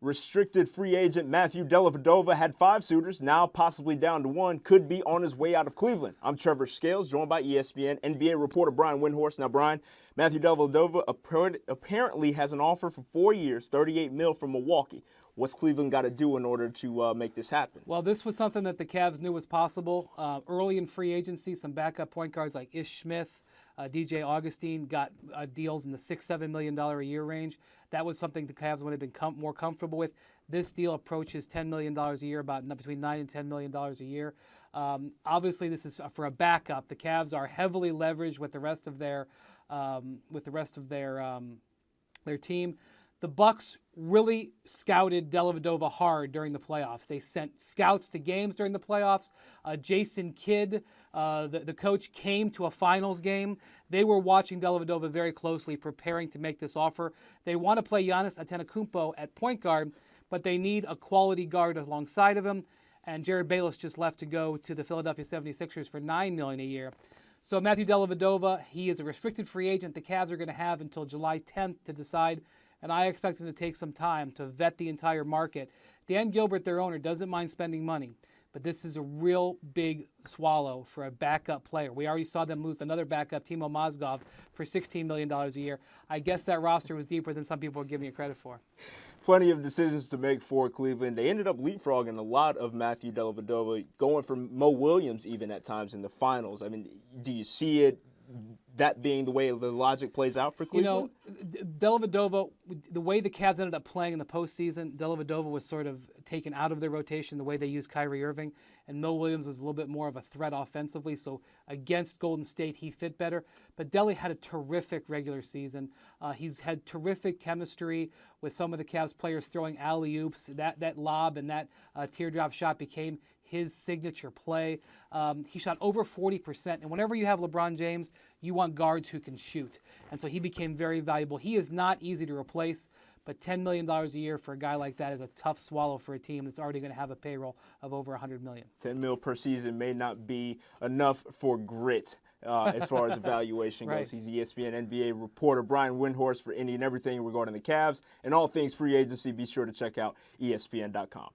Restricted free agent Matthew Dellavedova had 5 suitors, now possibly down to 1, could be on his way out of Cleveland. I'm Trevor Scales, joined by ESPN NBA reporter Brian Windhorst. Now, Brian, Matthew Dellavedova apparently has an offer for 4 years, $38 million from Milwaukee. What's Cleveland got to do in order to make this happen? Well, this was something that the Cavs knew was possible. Early in free agency, some backup point guards like Ish Smith, DJ Augustine got deals in the $6-7 million a year range. That was something the Cavs would have been more comfortable with. This deal approaches $10 million a year, about between $9 and $10 million a year. Obviously, this is for a backup. The Cavs are heavily leveraged with the rest of their team. The Bucks really scouted Dellavedova hard during the playoffs. They sent scouts to games during the playoffs. Jason Kidd, the coach, came to a finals game. They were watching Dellavedova very closely, preparing to make this offer. They want to play Giannis Antetokounmpo at point guard, but they need a quality guard alongside of him. And Jared Bayless just left to go to the Philadelphia 76ers for $9 million a year. So Matthew Dellavedova, he is a restricted free agent. The Cavs are going to have until July 10th to decide, and I expect him to take some time to vet the entire market. Dan Gilbert, their owner, doesn't mind spending money, but this is a real big swallow for a backup player. We already saw them lose another backup, Timo Mozgov, for $16 million a year. I guess that roster was deeper than some people are giving it credit for. Plenty of decisions to make for Cleveland. They ended up leapfrogging a lot of Matthew Dellavedova, going for Mo Williams even at times in the finals. I mean, do you see it, that being the way the logic plays out for Cleveland? You know, Dellavedova, the way the Cavs ended up playing in the postseason, Dellavedova was sort of taken out of their rotation the way they used Kyrie Irving, and Mo Williams was a little bit more of a threat offensively, so against Golden State he fit better. But Delly had a terrific regular season. He's had terrific chemistry with some of the Cavs players throwing alley-oops. That lob and that teardrop shot became his signature play. He shot over 40%, and whenever you have LeBron James, you want guards who can shoot. And so he became very valuable. He is not easy to replace, but $10 million a year for a guy like that is a tough swallow for a team that's already going to have a payroll of over $100 million. $10 million per season may not be enough for grit as far as evaluation goes. Right. He's ESPN NBA reporter Brian Windhorst for any and everything regarding the Cavs and all things free agency. Be sure to check out ESPN.com.